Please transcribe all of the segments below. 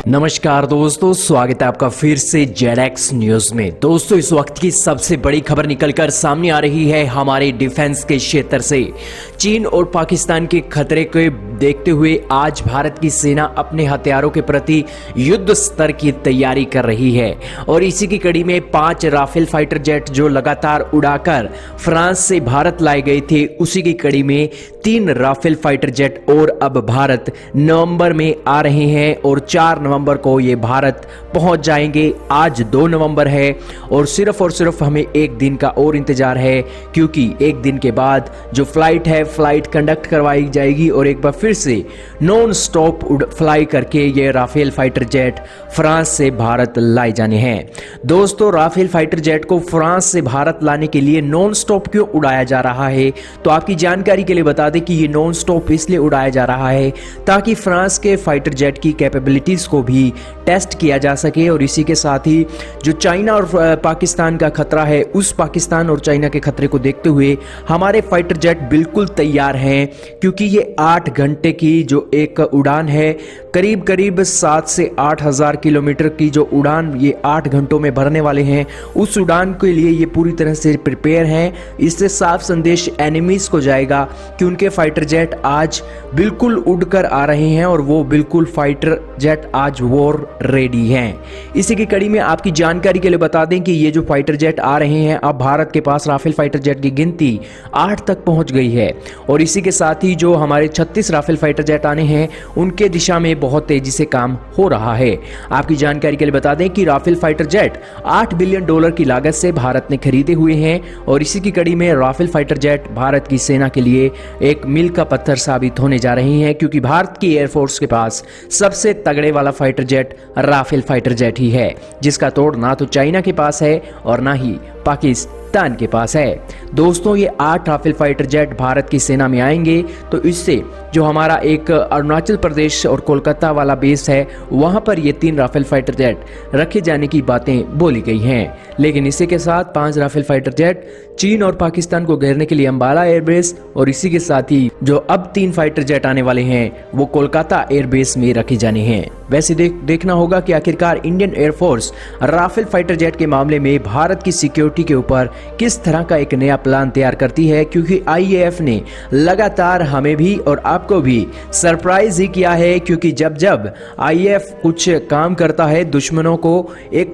नमस्कार दोस्तों, स्वागत है आपका फिर से जेडएक्स न्यूज में। दोस्तों, इस वक्त की सबसे बड़ी खबर निकलकर सामने आ रही है हमारे डिफेंस के क्षेत्र से। चीन और पाकिस्तान के खतरे को देखते हुए आज भारत की सेना अपने हथियारों के प्रति युद्ध स्तर की तैयारी कर रही है और इसी की कड़ी में 5 राफेल फाइटर जेट जो लगातार उड़ाकर फ्रांस से भारत लाए गए थे, उसी की कड़ी में 3 राफेल फाइटर जेट और अब भारत नवंबर में आ रहे हैं और 4 नवंबर को ये भारत पहुंच जाएंगे। आज 2 नवंबर है और सिर्फ हमें एक दिन का और इंतजार है, क्योंकि एक दिन के बाद जो फ्लाइट है, फ्लाइट कंडक्ट करवाई जाएगी और एक बार फिर से नॉन स्टॉप फ्लाई करके ये राफेल फाइटर जेट फ्रांस से भारत लाए जाने हैं। दोस्तों, राफेल फाइटर जेट को फ्रांस से भारत लाने के लिए नॉन स्टॉप क्यों उड़ाया जा रहा है, तो आपकी जानकारी के लिए बता दें कि ये नॉन स्टॉप इसलिए उड़ाया जा रहा है ताकि फ्रांस के फाइटर जेट की कैपेबिलिटीज को भी टेस्ट किया जा सके और इसी के साथ ही जो चाइना और पाकिस्तान का खतरा है, उस पाकिस्तान और चाइना के खतरे को देखते हुए हमारे फाइटर जेट बिल्कुल तैयार हैं, क्योंकि ये 8 घंटे की जो एक उड़ान है, करीब 7 से 8 हज़ार किलोमीटर की जो उड़ान ये 8 घंटों में भरने वाले हैं, उस उड़ान के लिए ये पूरी तरह से प्रिपेयर हैं। इससे साफ संदेश एनिमीज को जाएगा कि उनके फाइटर जेट आज बिल्कुल उड़कर आ रहे हैं और वो बिल्कुल फाइटर जेट आज वॉर रेडी हैं। इसी की कड़ी में आपकी जानकारी के लिए बता दें कि ये जो फाइटर जेट आ रहे हैं, अब भारत के पास राफेल फाइटर जेट की गिनती 8 तक पहुंच गई है और इसी के साथ ही जो हमारे 36 राफेल फाइटर जेट आने हैं, उनके दिशा में बहुत तेजी से काम हो रहा है। आपकी जानकारी के लिए बता दें कि राफेल फाइटर जेट $8 बिलियन की लागत से भारत ने खरीदे हुए हैं और इसी की कड़ी में राफेल फाइटर जेट भारत की सेना के लिए एक मील का पत्थर साबित होने जा रही हैं, क्योंकि भारत की एयरफोर्स के पास सबसे तगड़े वाला fighter jet Rafale fighter jet ही है, जिसका तोड़ ना तो चाइना के पास है और ना ही पाकिस्तान के पास है। दोस्तों, ये 8 राफेल फाइटर जेट भारत की सेना में आएंगे तो इससे जो हमारा एक अरुणाचल प्रदेश और कोलकाता वाला बेस है, वहां पर ये 3 राफेल फाइटर जेट रखे जाने की बातें बोली गई हैं। लेकिन इसी के साथ 5 राफेल फाइटर जेट चीन और पाकिस्तान को घेरने के लिए अंबाला एयरबेस और इसी के साथ ही जो अब 3 फाइटर जेट आने वाले हैं, वो कोलकाता एयरबेस में रखे जाने हैं। वैसे देखना होगा कि आखिरकार Indian air force Rafale fighter jet के मामले में भारत की सिक्योरिटी के ऊपर किस तरह का एक नया प्लान तैयार करती है, क्योंकि आईएएफ ने लगातार हमें भी और आपको भी सरप्राइज ही किया है। क्योंकि जब आईएएफ कुछ काम करता है, दुश्मनों को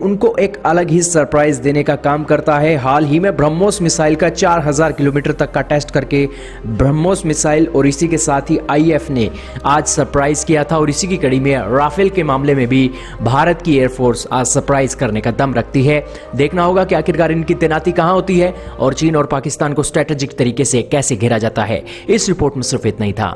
उनको एक अलग ही सरप्राइज देने का काम करता है। हाल ही में ब्रह्मोस मिसाइल का 4000 किलोमीटर तक का टेस्ट करके ब्रह्मोस मिसाइल और इसी के साथ ही आईएएफ ने आज सरप्राइज किया था और इसी की कड़ी में राफेल के मामले में भी भारत की एयरफोर्स आज सरप्राइज करने का दम रखती है। देखना होगा कि आखिरकार इनकी तैनाती कहां होती है और चीन और पाकिस्तान को स्ट्रेटेजिक तरीके से कैसे घेरा जाता है। इस रिपोर्ट में सिर्फ इतना ही था।